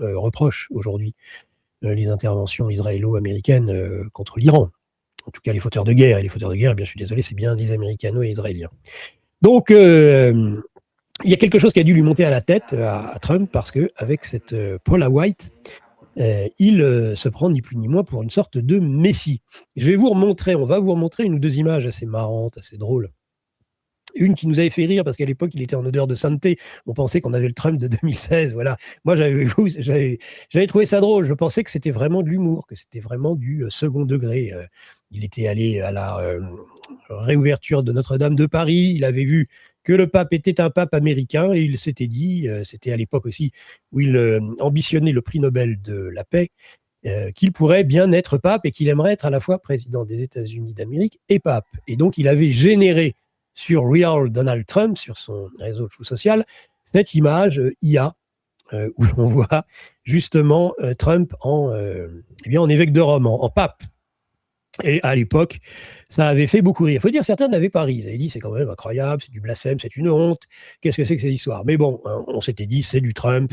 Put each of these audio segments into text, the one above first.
reproche aujourd'hui les interventions israélo-américaines contre l'Iran. En tout cas, les fauteurs de guerre. Et les fauteurs de guerre, bien, je suis désolé, c'est bien les Américano-Israéliens. Donc, il y a quelque chose qui a dû lui monter à la tête à Trump, parce qu'avec cette Paula White, il se prend ni plus ni moins pour une sorte de messie. On va vous remontrer une ou deux images assez marrantes, assez drôles. Une qui nous avait fait rire parce qu'à l'époque, il était en odeur de sainteté. On pensait qu'on avait le Trump de 2016. Voilà. Moi, j'avais trouvé ça drôle. Je pensais que c'était vraiment de l'humour, que c'était vraiment du second degré. Il était allé à la réouverture de Notre-Dame de Paris. Il avait vu que le pape était un pape américain et il s'était dit, c'était à l'époque aussi où il ambitionnait le prix Nobel de la paix, qu'il pourrait bien être pape et qu'il aimerait être à la fois président des États-Unis d'Amérique et pape. Et donc, il avait généré sur Real Donald Trump, sur son réseau social, cette image IA, où on voit justement Trump en évêque de Rome, en pape. Et à l'époque, ça avait fait beaucoup rire. Il faut dire, certains n'avaient pas ri. Ils avaient dit, c'est quand même incroyable, c'est du blasphème, c'est une honte. Qu'est-ce que c'est que cette histoire? Mais bon, on s'était dit, c'est du Trump.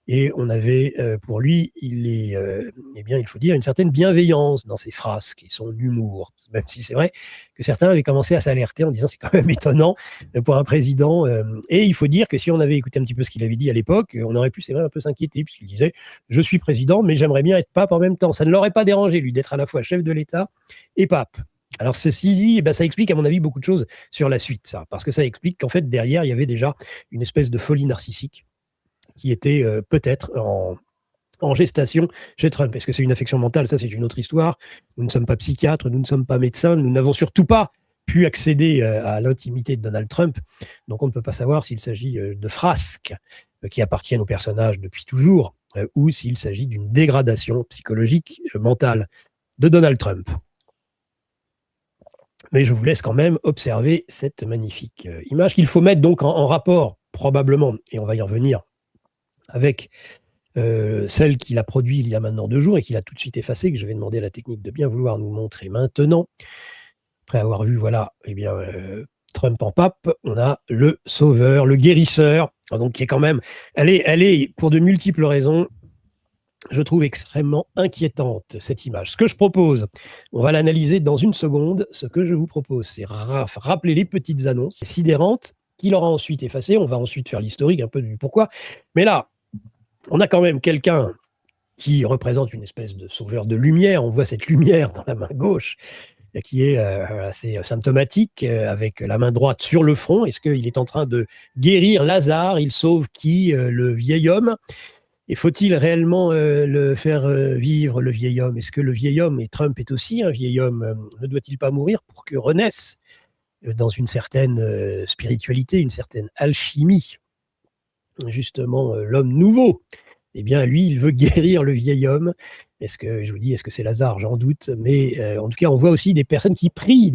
Et on avait pour lui, il faut dire, une certaine bienveillance dans ses phrases, qui sont d'humour. Même si c'est vrai que certains avaient commencé à s'alerter en disant c'est quand même étonnant pour un président. Et il faut dire que si on avait écouté un petit peu ce qu'il avait dit à l'époque, on aurait pu, c'est vrai, un peu s'inquiéter, puisqu'il disait je suis président, mais j'aimerais bien être pape en même temps. Ça ne l'aurait pas dérangé, lui, d'être à la fois chef de l'État et pape. Alors, ceci dit, ça explique, à mon avis, beaucoup de choses sur la suite, ça. Parce que ça explique qu'en fait, derrière, il y avait déjà une espèce de folie narcissique qui était peut-être en gestation chez Trump. Est-ce que c'est une affection mentale? Ça, c'est une autre histoire. Nous ne sommes pas psychiatres, nous ne sommes pas médecins, nous n'avons surtout pas pu accéder à l'intimité de Donald Trump. Donc, on ne peut pas savoir s'il s'agit de frasques qui appartiennent au personnage depuis toujours ou s'il s'agit d'une dégradation psychologique, mentale de Donald Trump. Mais je vous laisse quand même observer cette magnifique image qu'il faut mettre donc en rapport, probablement, et on va y revenir, avec celle qu'il a produite il y a maintenant 2 jours et qu'il a tout de suite effacée, que je vais demander à la technique de bien vouloir nous montrer maintenant. Après avoir vu, voilà, Trump en pape, on a le sauveur, le guérisseur, donc qui est quand même, elle est pour de multiples raisons, je trouve extrêmement inquiétante, cette image. Ce que je propose, on va l'analyser dans une seconde. Ce que je vous propose, c'est rappeler les petites annonces sidérantes qu'il aura ensuite effacées. On va ensuite faire l'historique un peu du pourquoi. Mais là, on a quand même quelqu'un qui représente une espèce de sauveur de lumière. On voit cette lumière dans la main gauche qui est assez symptomatique, avec la main droite sur le front. Est-ce qu'il est en train de guérir Lazare? Il sauve qui? Le vieil homme. Et faut-il réellement le faire vivre, le vieil homme? Est-ce que le vieil homme, et Trump est aussi un vieil homme, ne doit-il pas mourir pour que renaisse dans une certaine spiritualité, une certaine alchimie, justement l'homme nouveau? Eh bien, lui, il veut guérir le vieil homme. Est-ce que c'est Lazare? J'en doute. Mais en tout cas, on voit aussi des personnes qui prient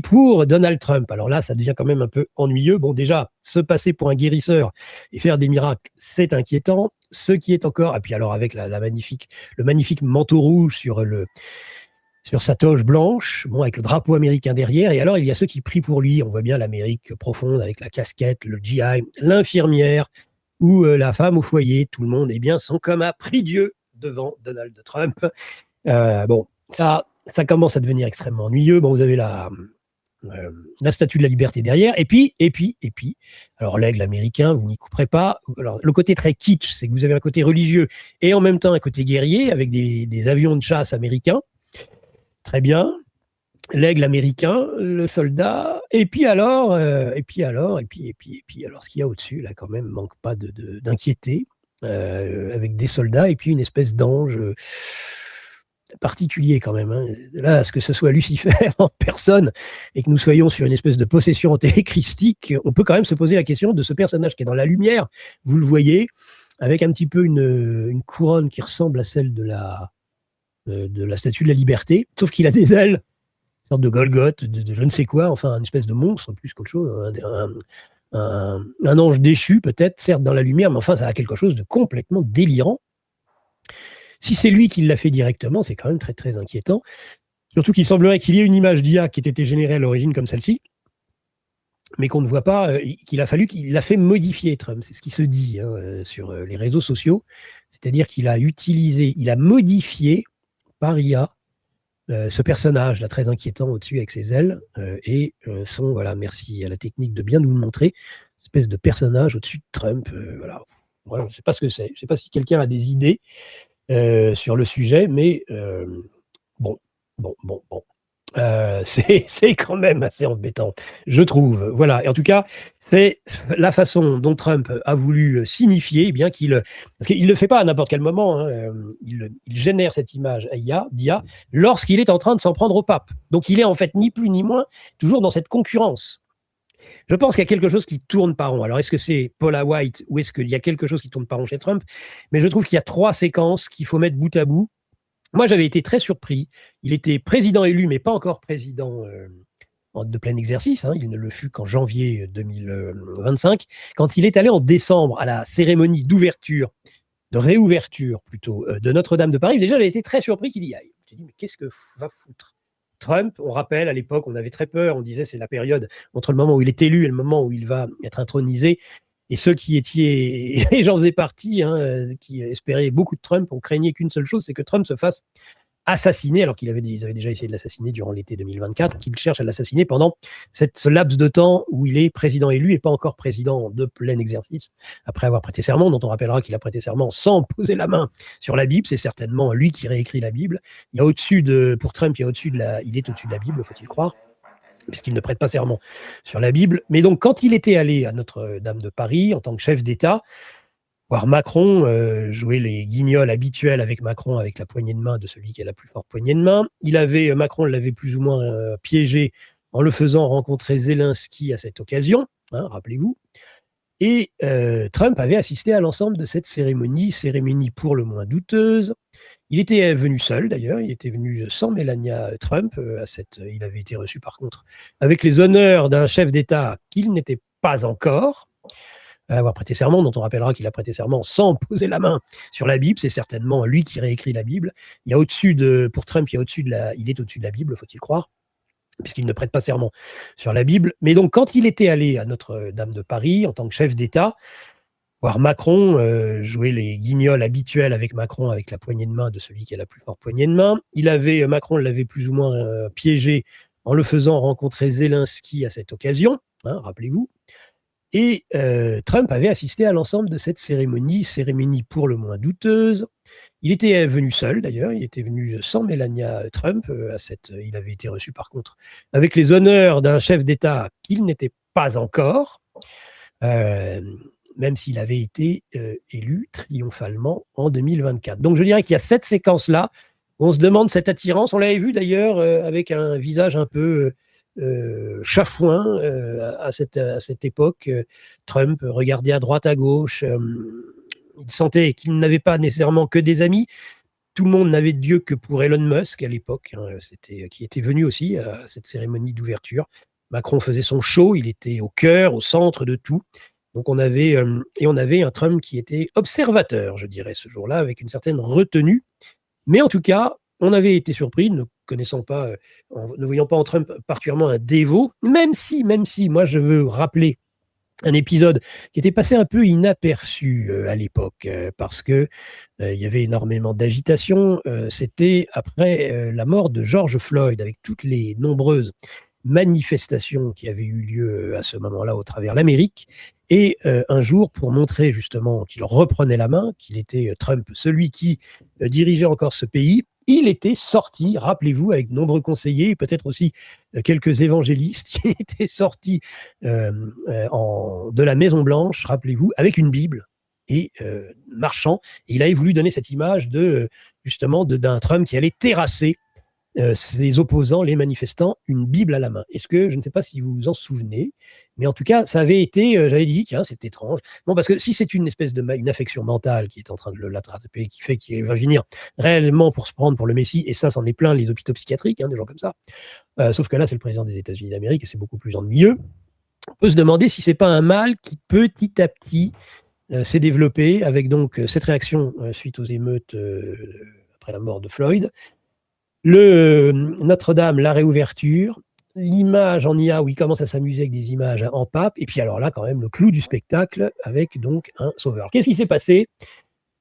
pour Donald Trump. Alors là, ça devient quand même un peu ennuyeux. Bon, déjà, se passer pour un guérisseur et faire des miracles, c'est inquiétant. Ce qui est encore, et puis alors avec le magnifique manteau rouge sur sa toge blanche, bon, avec le drapeau américain derrière. Et alors, il y a ceux qui prient pour lui. On voit bien l'Amérique profonde avec la casquette, le GI, l'infirmière, ou la femme au foyer, tout le monde sont comme à prie Dieu devant Donald Trump. Bon, ça commence à devenir extrêmement ennuyeux. Bon, vous avez la statue de la liberté derrière. Et puis, alors l'aigle américain, vous n'y couperez pas. Alors, le côté très kitsch, c'est que vous avez un côté religieux et en même temps un côté guerrier avec des avions de chasse américains. Très bien. L'aigle américain, le soldat, et puis alors, ce qu'il y a au-dessus, là, quand même, manque pas d'inquiéter, avec des soldats et puis une espèce d'ange particulier quand même. Hein. Là, à ce que ce soit Lucifer en personne et que nous soyons sur une espèce de possession antéchristique, on peut quand même se poser la question de ce personnage qui est dans la lumière, vous le voyez, avec un petit peu une couronne qui ressemble à celle de la statue de la liberté, sauf qu'il a des ailes, sorte de Golgoth, de je ne sais quoi, enfin une espèce de monstre plus qu'autre chose, un ange déchu peut-être, certes dans la lumière, mais enfin ça a quelque chose de complètement délirant. Si c'est lui qui l'a fait directement, c'est quand même très très inquiétant, surtout qu'il semblerait qu'il y ait une image d'IA qui ait été générée à l'origine comme celle-ci, mais qu'on ne voit pas, qu'il a fallu qu'il l'a fait modifier Trump. C'est ce qui se dit sur les réseaux sociaux. C'est-à-dire qu'il a utilisé, il a modifié par IA ce personnage là très inquiétant au-dessus avec ses ailes et son, voilà, merci à la technique de bien nous le montrer, espèce de personnage au-dessus de Trump. Voilà. Voilà, je ne sais pas ce que c'est. Je ne sais pas si quelqu'un a des idées sur le sujet, mais bon. C'est quand même assez embêtant, je trouve. Voilà. Et en tout cas, c'est la façon dont Trump a voulu signifier, bien qu'il, parce qu'il ne le fait pas à n'importe quel moment. Hein, il génère cette image d'IA lorsqu'il est en train de s'en prendre au pape. Donc, il est en fait ni plus ni moins toujours dans cette concurrence. Je pense qu'il y a quelque chose qui tourne pas rond. Alors, est-ce que c'est Paula White ou est-ce qu'il y a quelque chose qui tourne pas rond chez Trump? Mais je trouve qu'il y a 3 séquences qu'il faut mettre bout à bout. Moi, j'avais été très surpris. Il était président élu, mais pas encore président de plein exercice. Hein. Il ne le fut qu'en janvier 2025. Quand il est allé en décembre à la cérémonie d'ouverture, de réouverture plutôt, de Notre-Dame de Paris, déjà, j'avais été très surpris qu'il y aille. J'ai dit, mais qu'est-ce que va foutre Trump? On rappelle, à l'époque, on avait très peur. On disait, c'est la période entre le moment où il est élu et le moment où il va être intronisé. Et ceux qui étaient, et j'en faisais partie, hein, qui espéraient beaucoup de Trump, on craignait qu'une seule chose, c'est que Trump se fasse assassiner, alors qu'ils avaient déjà essayé de l'assassiner durant l'été 2024, qu'il cherche à l'assassiner pendant ce laps de temps où il est président élu et pas encore président de plein exercice, après avoir prêté serment, dont on rappellera qu'il a prêté serment sans poser la main sur la Bible. C'est certainement lui qui réécrit la Bible. Il pour Trump, il est au-dessus de la Bible, faut-il croire, puisqu'il ne prête pas serment sur la Bible. Mais donc, quand il était allé à Notre-Dame de Paris en tant que chef d'État, voir Macron jouer les guignols habituels avec Macron, avec la poignée de main de celui qui a la plus forte poignée de main, Macron l'avait plus ou moins piégé en le faisant rencontrer Zelensky à cette occasion, hein, rappelez-vous. Et Trump avait assisté à l'ensemble de cette cérémonie pour le moins douteuse. Il était venu seul, d'ailleurs, il était venu sans Melania Trump. Il avait été reçu, par contre, avec les honneurs d'un chef d'État qu'il n'était pas encore, avoir prêté serment, dont on rappellera qu'il a prêté serment sans poser la main sur la Bible. C'est certainement lui qui réécrit la Bible. Pour Trump, il est au-dessus de la Bible, faut-il croire, puisqu'il ne prête pas serment sur la Bible. Mais donc, quand il était allé à Notre-Dame de Paris en tant que chef d'État, voir Macron jouer les guignols habituels avec Macron, avec la poignée de main de celui qui a la plus forte poignée de main. Macron l'avait plus ou moins piégé en le faisant rencontrer Zelensky à cette occasion, hein, rappelez-vous. Et Trump avait assisté à l'ensemble de cette cérémonie pour le moins douteuse. Il était venu seul, d'ailleurs, il était venu sans Melania Trump. Il avait été reçu, par contre, avec les honneurs d'un chef d'État qu'il n'était pas encore, même s'il avait été élu triomphalement en 2024. Donc je dirais qu'il y a cette séquence-là, où on se demande cette attirance. On l'avait vu d'ailleurs avec un visage un peu chafouin à cette époque. Trump regardait à droite, à gauche. Il sentait qu'il n'avait pas nécessairement que des amis. Tout le monde n'avait de Dieu que pour Elon Musk à l'époque, hein, qui était venu aussi à cette cérémonie d'ouverture. Macron faisait son show, il était au cœur, au centre de tout. Donc on avait un Trump qui était observateur, je dirais, ce jour-là, avec une certaine retenue. Mais en tout cas, on avait été surpris, ne voyant pas en Trump particulièrement un dévot, même si, moi je veux rappeler un épisode qui était passé un peu inaperçu à l'époque, parce que il y avait énormément d'agitation. C'était après la mort de George Floyd, avec toutes les nombreuses manifestations qui avaient eu lieu à ce moment-là au travers l'Amérique. Et un jour, pour montrer justement qu'il reprenait la main, qu'il était Trump, celui qui dirigeait encore ce pays, il était sorti, rappelez-vous, avec de nombreux conseillers, et peut-être aussi quelques évangélistes, qui étaient sortis de la Maison-Blanche, rappelez-vous, avec une Bible et marchant. Et il avait voulu donner cette image d'un Trump qui allait terrasser ses opposants, les manifestants, une Bible à la main. Je ne sais pas si vous vous en souvenez, mais en tout cas, ça avait été, j'avais dit, tiens, c'est étrange. Bon, parce que si c'est une espèce une affection mentale qui est en train de l'attraper, qui fait qu'il va venir réellement pour se prendre pour le Messie, et ça, c'en est plein les hôpitaux psychiatriques, hein, des gens comme ça. Sauf que là, c'est le président des États-Unis d'Amérique et c'est beaucoup plus ennuyeux. On peut se demander si c'est pas un mal qui petit à petit s'est développé avec donc cette réaction suite aux émeutes après la mort de Floyd. Notre-Dame, la réouverture, l'image en IA où il commence à s'amuser avec des images en pape, et puis alors là, quand même, le clou du spectacle avec donc un sauveur. Qu'est-ce qui s'est passé?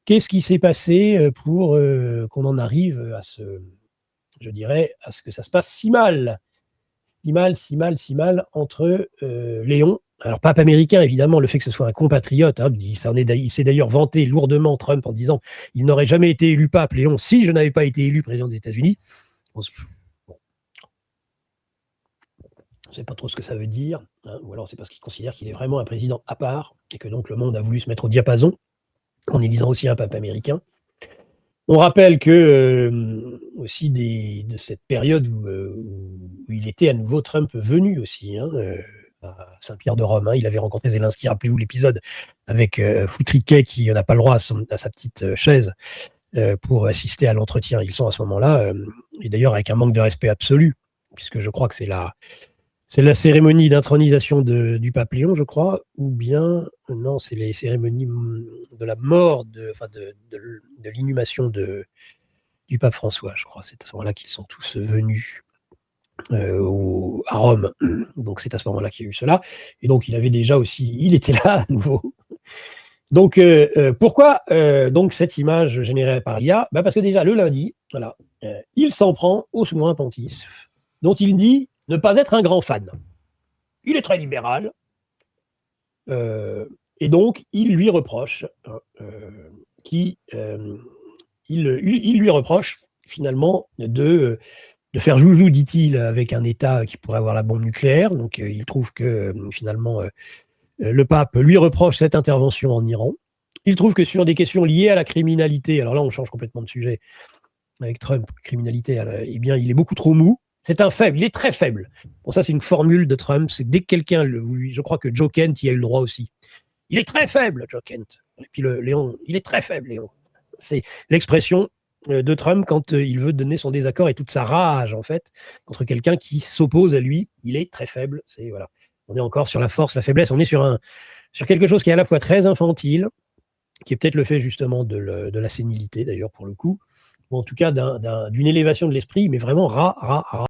Qu'est-ce qui s'est passé pour qu'on en arrive à je dirais, à ce que ça se passe si mal? Si mal entre Léon, alors pape américain, évidemment, le fait que ce soit un compatriote, hein, il s'est d'ailleurs vanté lourdement, Trump, en disant il n'aurait jamais été élu pape, Léon, si je n'avais pas été élu président des États-Unis. Bon, je ne sais pas trop ce que ça veut dire, hein, ou alors c'est parce qu'il considère qu'il est vraiment un président à part, et que donc le monde a voulu se mettre au diapason en élisant aussi un pape américain. On rappelle que aussi de cette période où il était à nouveau Trump venu aussi, hein, à Saint-Pierre-de-Rome. Hein, il avait rencontré Zelensky, rappelez-vous l'épisode avec Foutriquet qui n'a pas le droit à sa petite chaise pour assister à l'entretien. Ils sont à ce moment-là, et d'ailleurs avec un manque de respect absolu, puisque je crois que c'est la cérémonie d'intronisation du pape Léon, je crois, ou bien, non, c'est les cérémonies de la mort, de l'inhumation du pape François, je crois. C'est à ce moment-là qu'ils sont tous venus à Rome. Donc c'est à ce moment-là qu'il y a eu cela. Et donc il était là à nouveau. Donc pourquoi donc cette image générée par l'IA? Parce que déjà le lundi, voilà, il s'en prend au souverain pontife, dont il dit ne pas être un grand fan. Il est très libéral, et donc il lui reproche il lui reproche finalement de faire joujou, dit-il, avec un État qui pourrait avoir la bombe nucléaire. Donc il trouve que finalement le pape lui reproche cette intervention en Iran. Il trouve que sur des questions liées à la criminalité, alors là on change complètement de sujet avec Trump, criminalité, eh bien il est beaucoup trop mou. C'est un faible, il est très faible. Bon, ça c'est une formule de Trump, c'est dès que quelqu'un, je crois que Joe Kent y a eu le droit aussi. Il est très faible, Joe Kent. Et puis Léon, il est très faible, Léon. C'est l'expression de Trump quand il veut donner son désaccord et toute sa rage, en fait, contre quelqu'un qui s'oppose à lui. Il est très faible. Voilà. On est encore sur la force, la faiblesse. On est sur quelque chose qui est à la fois très infantile, qui est peut-être le fait justement de la sénilité, d'ailleurs, pour le coup, ou en tout cas d'une élévation de l'esprit, mais vraiment